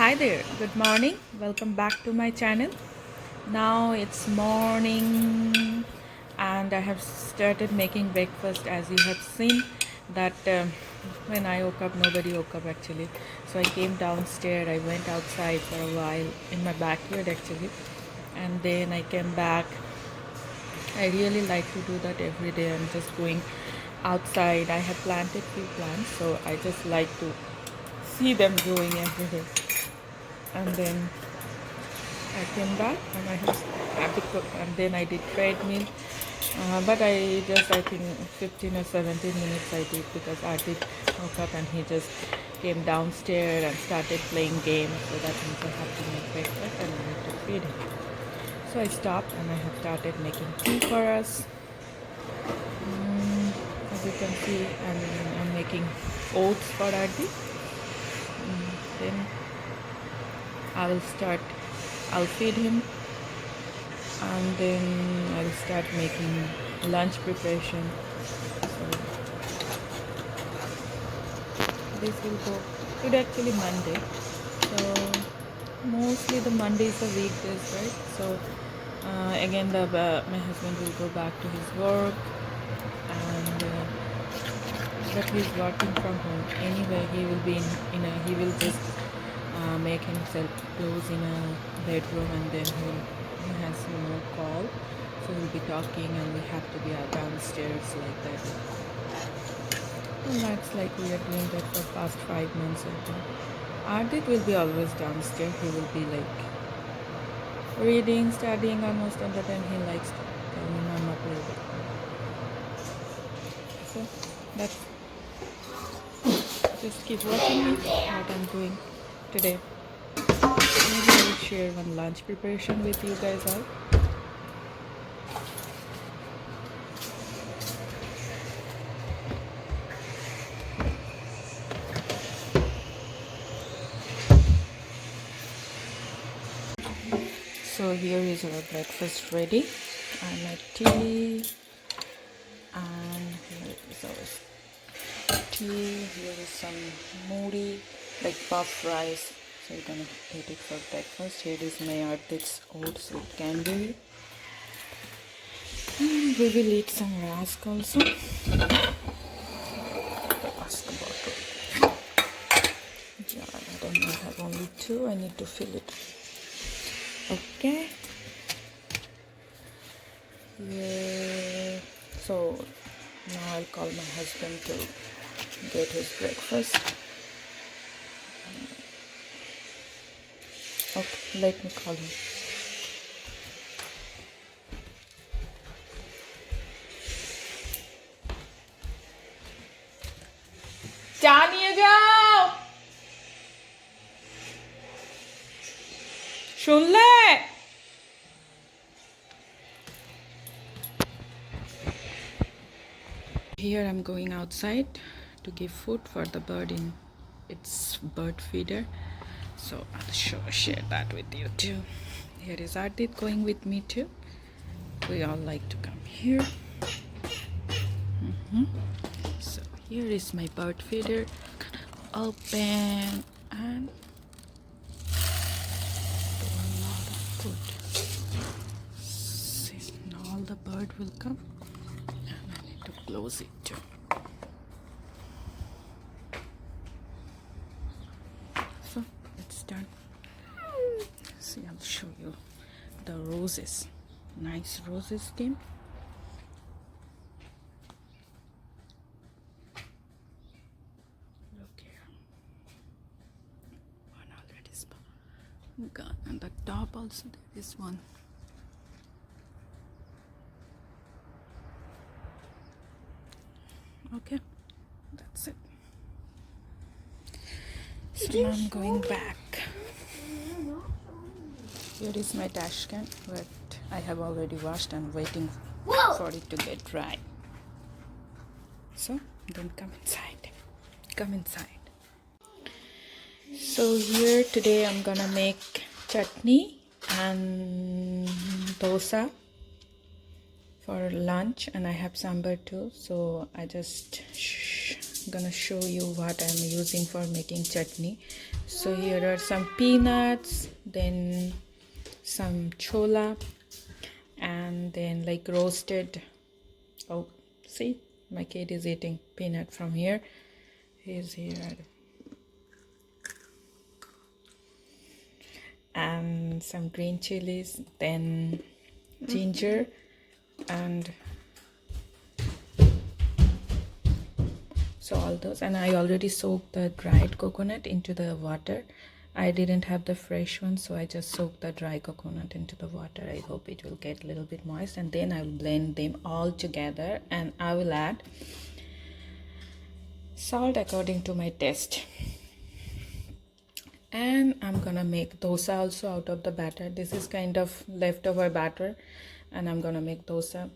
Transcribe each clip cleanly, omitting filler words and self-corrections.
Hi there, good morning. Welcome back to my channel. Now it's morning and I have started making breakfast. As you have seen that when I woke up, nobody woke up actually. So I came downstairs, I went outside for a while in my backyard actually, and then I came back. I really like to do that every day. I'm just going outside. I have planted few plants, so I just like to see them growing every day. And then I came back and I have to cook, and then I did treadmill. But I think 15 or 17 minutes I did, because I did woke up and he just came downstairs and started playing games. So that means I have to make breakfast and I need to feed him. So I stopped and I have started making tea for us. As you can see, I'm making oats for Adi. Then I'll feed him, and then I'll start making lunch preparation. So this will go today actually Monday. So mostly the Mondays are weekdays, right? So again my husband will go back to his work, and but he's working from home anyway. He will be he will just make himself close in a bedroom, and then he has no call, so we'll be talking and we have to be downstairs like that. And that's like we are doing that for past 5 months, I think. Ardit will be always downstairs. He will be like reading, studying, or most of the time he likes to tell me, Mama, play with me. So that's, just keep watching me what I'm doing today. Maybe I will share one lunch preparation with you guys all. So here is our breakfast ready, and my tea, and here is our tea. Here is some moody, like puff rice. So you're gonna eat it for breakfast. Here is my Ardit's oats with candy. And we will eat some rask also. Pass the bottle. Yeah, I don't know, I have only 2. I need to fill it. Okay. Yeah. So now I'll call my husband to get his breakfast. Okay, let me call him. চা নিয়ে যাও, শুনলে? Here I'm going outside to give food for the bird in its bird feeder. So I'll share that with you too. Here is Ardit going with me too. We all like to come here. So here is my bird feeder. Open and a lot of food. See, now all the bird will come, and I need to close it too. So it's done. See, I'll show you the roses. Nice roses came. Look here. One already is gone, and the top also there is one. Okay, that's it. So now I'm going back. Here is my trash can, but I have already washed and waiting for it to get dry. So then come inside. Come inside. So here today I'm gonna make chutney and dosa for lunch, and I have sambar too. So I just gonna show you what I'm using for making chutney. So here are some peanuts, then some chola, and then like roasted, oh, see, my kid is eating peanut from here. He's here. And some green chilies, then ginger, and so all those. And I already soaked the dried coconut into the water. I didn't have the fresh one, so I just soaked the dry coconut into the water. I hope it will get a little bit moist, and then I will blend them all together, and I will add salt according to my taste. And I'm gonna make dosa also out of the batter. This is kind of leftover batter, and I'm gonna make dosa.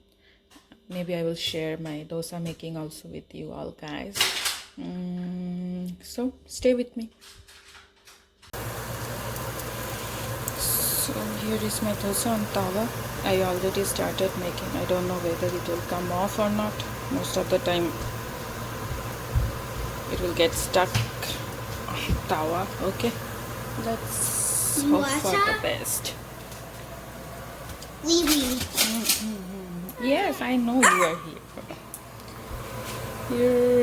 Maybe I will share my dosa making also with you all, guys. So stay with me. So here is my dosa on tawa. I already started making. I don't know whether it will come off or not. Most of the time it will get stuck on tawa. Okay, let's hope for the best. Yes, I know you are here.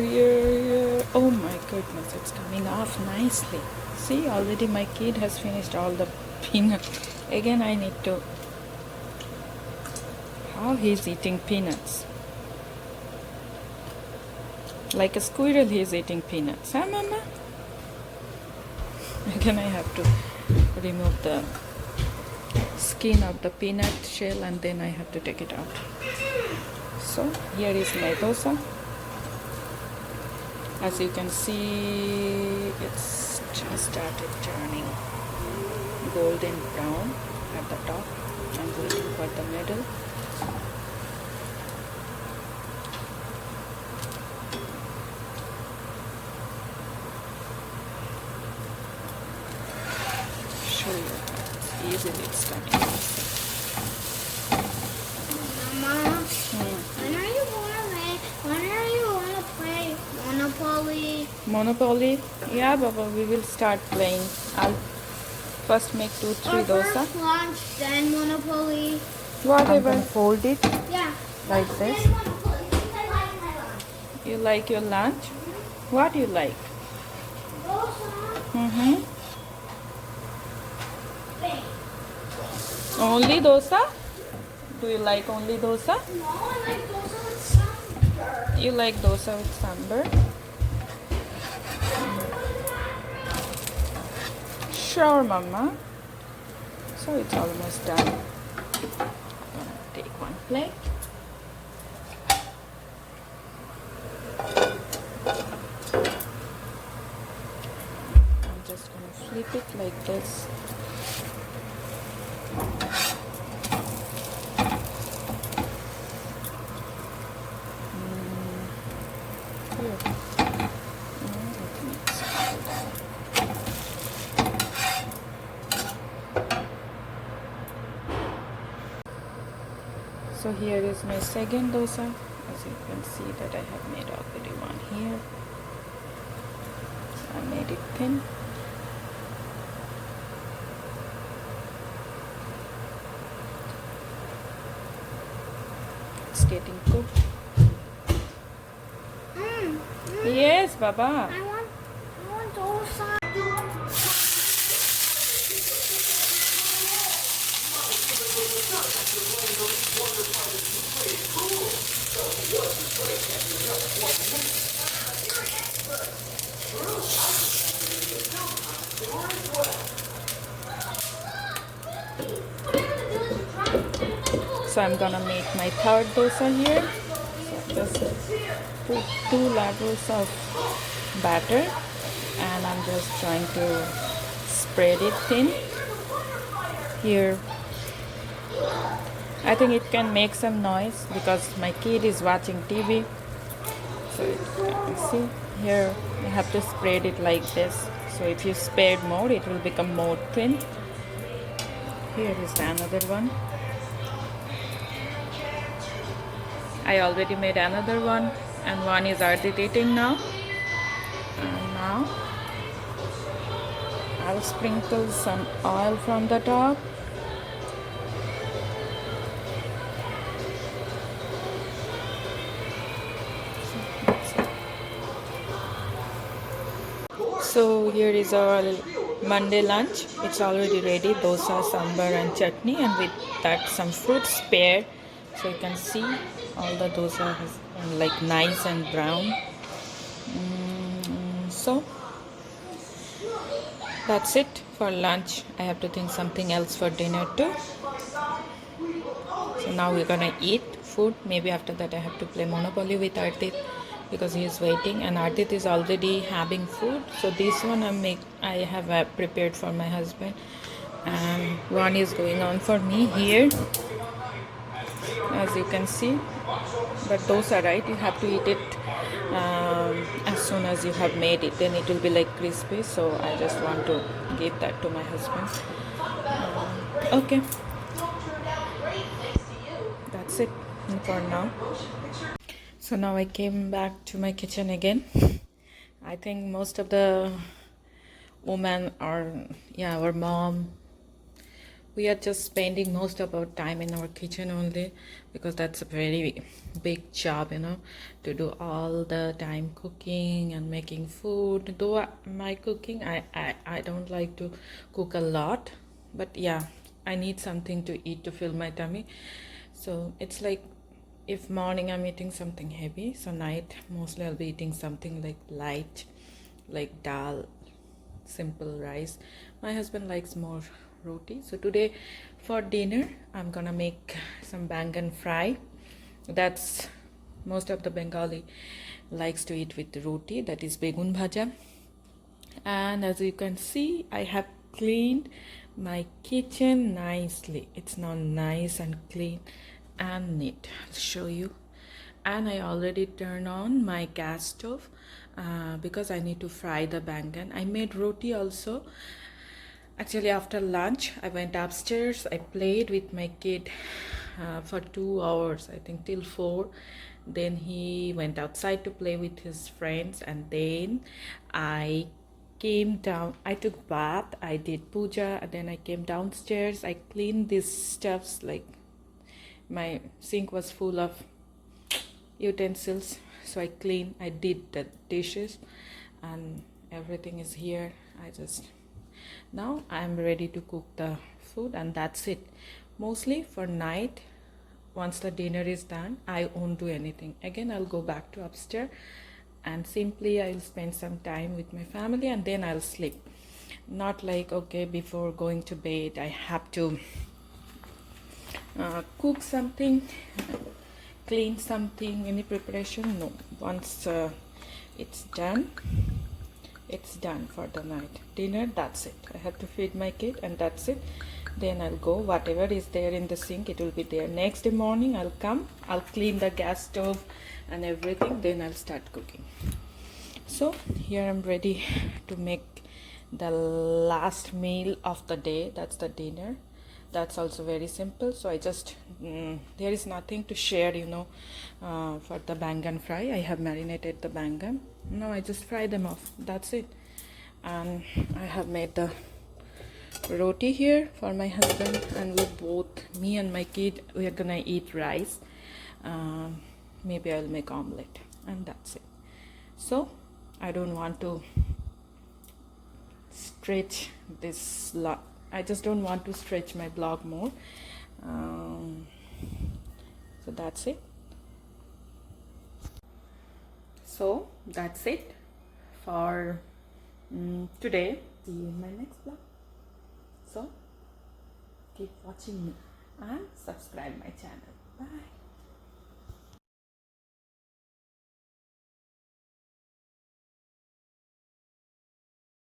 Here. Oh my goodness, it's coming off nicely. See, already my kid has finished all the peanut. Again, I need to. How he's eating peanuts? Like a squirrel, he's eating peanuts. Huh, Mama? Again, I have to remove the skin of the peanut shell, and then I have to take it out. So here is my dosa. As you can see, it's just started turning golden brown at the top. I'm waiting for the middle. Show you how easily it's coming. Mama, when are you gonna play Monopoly? Monopoly? Yeah, Baba, we will start playing. I'll first make 2-3 dosa. First lunch, then Monopoly. Whatever. Fold it Yeah. like this. Then Monopoly. I like my lunch. You like your lunch? What do you like? Dosa. Bang. Only dosa? Do you like only dosa? No, I like dosa with sambar. You like dosa with sambar? Sure, Mama. So it's almost done. I'm gonna take one plate. I'm just gonna flip it like this. So here is my second dosa. As you can see that I have made already one here. I made it thin. It's getting cooked. Yes, Baba. I want dosa. So I'm gonna make my third dosa here. So just put 2 ladles of batter, and I'm just trying to spread it thin. Here, I think it can make some noise because my kid is watching TV. So you can see here, you have to spread it like this. So if you spread more, it will become more thin. Here is another one. I already made another one, and one is agitating now. now I'll sprinkle some oil from the top. So here is our Monday lunch. It's already ready. Dosa, sambar and chutney, and with that some fruits pear. So you can see all the dosa has like nice and brown. So that's it for lunch. I have to think something else for dinner too. So now we're gonna eat food. Maybe after that I have to play Monopoly with Ardit because he is waiting, and Ardit is already having food. So this one I have prepared for my husband, and one is going on for me here, as you can see. But those are right. You have to eat it as soon as you have made it. Then it will be like crispy. So I just want to give that to my husband. Okay, that's it for now. So now I came back to my kitchen again. I think most of the women our mom, we are just spending most of our time in our kitchen only, because that's a very big job, to do all the time cooking and making food. Though my cooking, I don't like to cook a lot, but yeah, I need something to eat to fill my tummy. So it's like, if morning I'm eating something heavy, so night mostly I'll be eating something like light, like dal, simple rice. My husband likes more roti. So today for dinner I'm gonna make some bangan fry. That's most of the Bengali likes to eat with roti, that is begun bhaja. And as you can see, I have cleaned my kitchen nicely. It's now nice and clean and neat. I'll show you. And I already turned on my gas stove because I need to fry the bangan. I made roti also. Actually, after lunch I went upstairs. I played with my kid for 2 hours, I think till 4. Then he went outside to play with his friends, and then I came down. I took bath, I did puja, and then I came downstairs. I cleaned these stuffs, like my sink was full of utensils, so I did the dishes, and everything is here. Now I'm ready to cook the food, and that's it. Mostly for night, once the dinner is done, I won't do anything again. I'll go back to upstairs, and simply I'll spend some time with my family, and then I'll sleep. Not like, okay, before going to bed I have to cook something, clean something, any preparation. No, once it's done for the night dinner. That's it. I have to feed my kid, and that's it. Then I'll go. Whatever is there in the sink, it will be there. Next day morning I'll come, I'll clean the gas stove and everything, then I'll start cooking. So here I'm ready to make the last meal of the day. That's the dinner. That's also very simple. So I just there is nothing to share, for the bangan fry. I have marinated the bangan. Now I just fry them off. That's it. And I have made the roti here for my husband, and me and my kid, we are gonna eat rice. Maybe I'll make omelette, and that's it. So I don't want to stretch this lot. I just don't want to stretch my blog more. So that's it. So that's it for today. See you in my next vlog. So keep watching me and subscribe my channel. Bye.